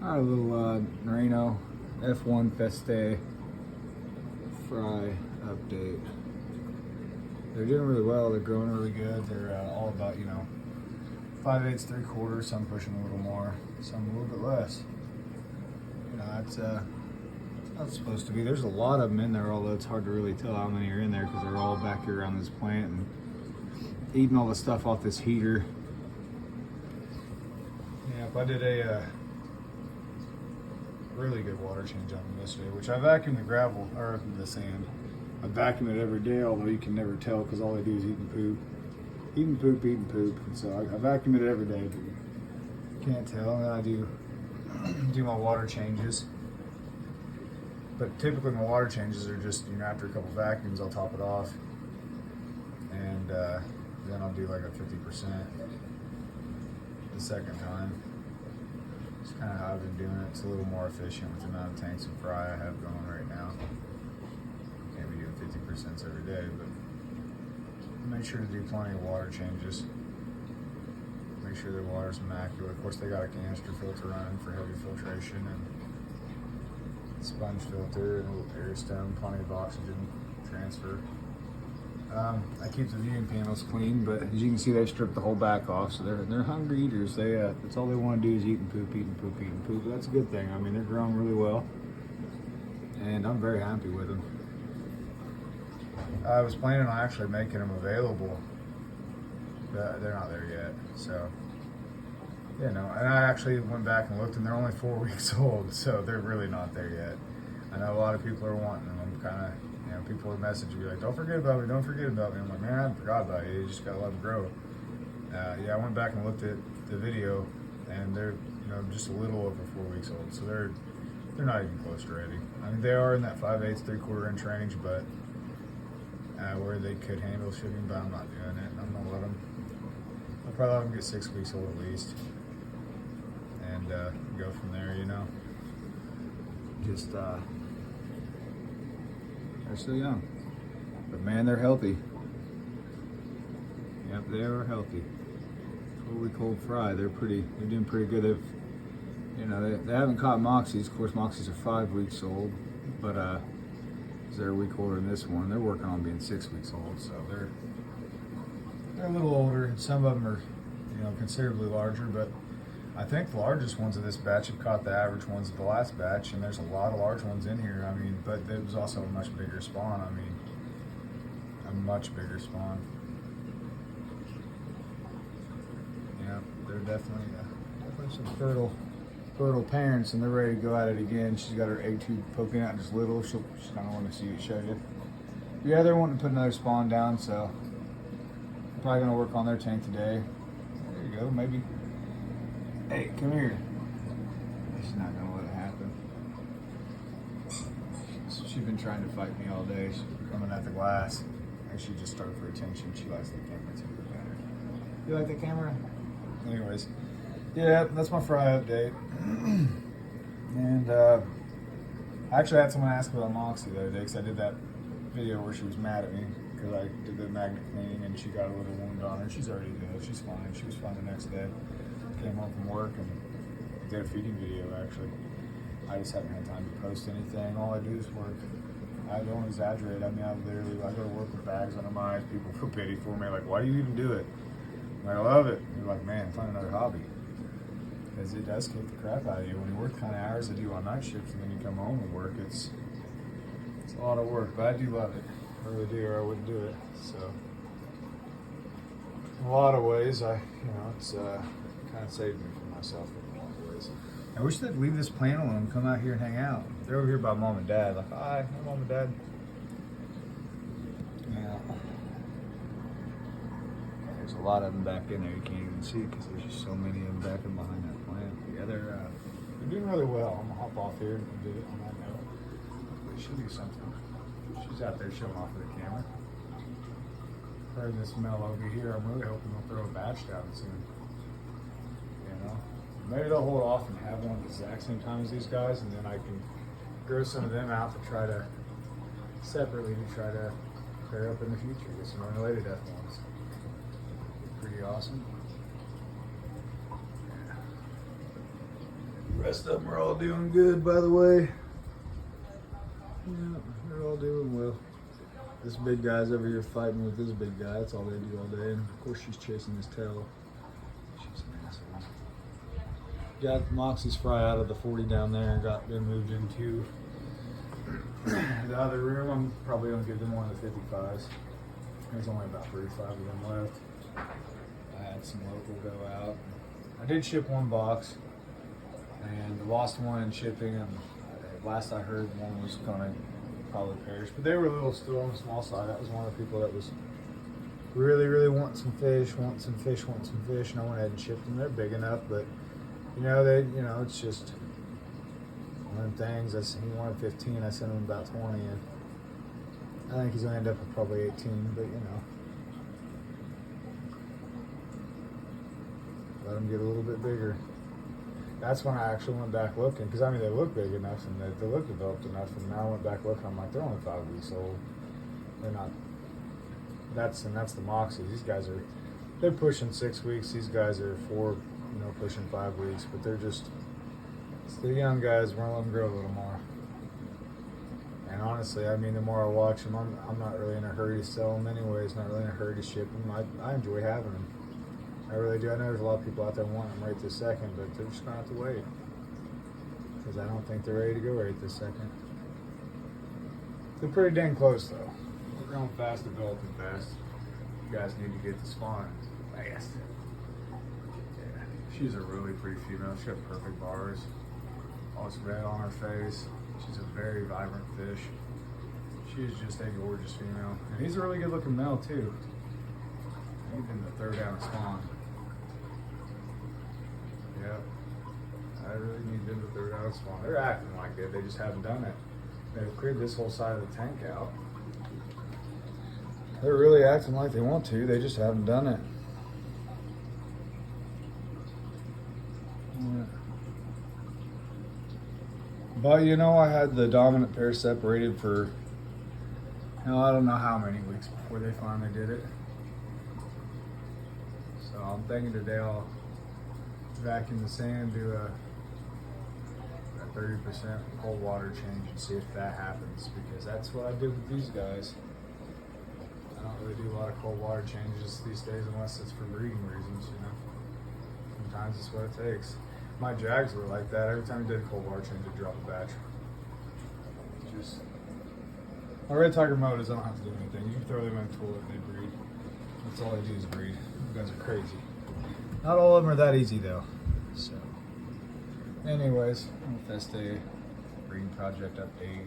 Alright, a little Narino F1 Festea fry update. They're doing really well. They're growing really good. They're all about, 5/8, 3/4. Some pushing a little more, some a little bit less. That's how it's supposed to be. There's a lot of them in there, although it's hard to really tell how many are in there because they're all back here around this plant and eating all the stuff off this heater. Yeah, if I did a really good water change on them yesterday, which I vacuum the gravel or the sand. I vacuum it every day, although you can never tell because all they do is eat and poop. Eating poop, eating poop. And so I vacuum it every day, but you can't tell. And then I do my water changes. But typically my water changes are just, after a couple vacuums, I'll top it off. And then I'll do like a 50% the second time. It's kind of how I've been doing it. It's a little more efficient with the amount of tanks and fry I have going right now. Can't be doing 50% every day, but make sure to do plenty of water changes. Make sure their water's immaculate. Of course, they got a canister filter running for heavy filtration and sponge filter and a little air stone, plenty of oxygen transfer. I keep the viewing panels clean, but as you can see, they stripped the whole back off, so they're hungry eaters. That's all they want to do is eat and poop, eat and poop, eat and poop. That's a good thing. I mean, they're growing really well, and I'm very happy with them. I was planning on actually making them available, but they're not there yet. So, and I actually went back and looked, and they're only 4 weeks old, so they're really not there yet. I know a lot of people are wanting them. I'm kind of, people would message me like, don't forget about me, don't forget about me. I'm like, man, I haven't forgot about you. You just gotta let them grow. Yeah, I went back and looked at the video, and they're, just a little over 4 weeks old. So they're not even close to ready. I mean, they are in that 5/8, 3/4 inch range, but where they could handle shipping, but I'm not doing it. I'm gonna let them. I'll probably let them get 6 weeks old at least, and go from there. Just they're still young, but man, they're healthy. Yep, they are healthy. 4-week old fry. They're doing pretty good. They haven't caught Moxies. Of course, Moxies are 5 weeks old, but they're a week older than this one. They're working on being 6 weeks old, so they're a little older. Some of them are, considerably larger, but I think the largest ones of this batch have caught the average ones of the last batch, and there's a lot of large ones in here. I mean, but it was also a much bigger spawn. I mean, a much bigger spawn. Yeah, they're definitely some fertile parents, and they're ready to go at it again. She's got her egg tube poking out just little. She's gonna want to see it, show you. Yeah, they're wanting to put another spawn down, so I'm probably gonna work on their tank today. There you go, maybe. Hey, come here. She's not gonna let it happen. She's been trying to fight me all day. She's coming at the glass. And she just started for attention. She likes the camera too better. You like the camera? Anyways, yeah, that's my fry update. And I actually had someone ask about Moxie the other day because I did that video where she was mad at me because I did the magnet cleaning and she got a little wound on her. She's already good. She's fine. She was fine the next day. Came home from work and did a feeding video actually. I just haven't had time to post anything. All I do is work. I don't exaggerate. I mean, I go to work with bags under my eyes. People feel pity for me. Like, why do you even do it? I'm like, I love it. You're like, man, find another hobby. Because it does kick the crap out of you. When you work the kind of hours I do on night shifts and then you come home and work, it's a lot of work. But I do love it. I really do, or I wouldn't do it. So, in a lot of ways, it's kind of saved me from myself in a lot of ways. I wish they'd leave this plant alone and come out here and hang out. They're over here by mom and dad. Like, hi, mom and dad. Yeah. There's a lot of them back in there you can't even see because there's just so many of them back in behind that plant. Yeah, they're doing really well. I'm gonna hop off here and do it on that note. She'll do something. She's out there showing off with the camera. Heard this smell over here. I'm really hoping they'll throw a batch down soon. Maybe they'll hold off and have one at the exact same time as these guys, and then I can grow some of them out to try to pair up in the future with some unrelated F1s. Pretty awesome. rest of them are all doing good, by the way. Yeah, they're all doing well. This big guy's over here fighting with this big guy. That's all they do all day. And of course, she's chasing his tail. She's an asshole. Got Moxie's fry out of the 40 down there and got them moved into the other room. I'm probably gonna give them one of the 55s. There's only about 35 of them left. I had some local go out. I did ship one box and lost one in shipping. And last I heard, one was gonna probably perish, but they were a little still on the small side. That was one of the people that was really wanting some fish, wanting some fish, and I went ahead and shipped them. They're big enough, but it's just one of them things. He wanted 15, I sent him about 20, and I think he's gonna end up with probably 18, but let him get a little bit bigger. That's when I actually went back looking, because they look big enough and they look developed enough, and now I went back looking, I'm like, they're only 5 weeks old. They're not. That's the Moxies. These guys they're pushing 6 weeks. These guys are pushing 5 weeks, but it's the young guys. We're gonna let them grow a little more. And honestly, the more I watch them, I'm not really in a hurry to sell them anyways. Not really in a hurry to ship them. I enjoy having them. I really do. I know there's a lot of people out there wanting them right this second, but they're just gonna have to wait, because I don't think they're ready to go right this second. They're pretty dang close though. They're growing fast, developing fast. You guys need to get the spawn fast. Yeah, she's a really pretty female. She has perfect bars. All this red on her face. She's a very vibrant fish. She is just a gorgeous female. And he's a really good looking male too. Even the third down spawn. Yep. I really need them to third down spawn. They're acting like it. They just haven't done it. They've cleared this whole side of the tank out. They're really acting like they want to. They just haven't done it. Yeah. But I had the dominant pair separated for, I don't know how many weeks before they finally did it. So I'm thinking today I'll vacuum the sand, do a 30% cold water change and see if that happens, because that's what I did with these guys. I don't really do a lot of cold water changes these days unless it's for breeding reasons, Sometimes it's what it takes. My Jags were like that. Every time you did a cold water change, it dropped a batch. My Red Tiger motors, I don't have to do anything. You can throw them in a toilet and they breed. That's all they do is breed. You guys are crazy. Not all of them are that easy though. So, anyways, Festea breeding project update.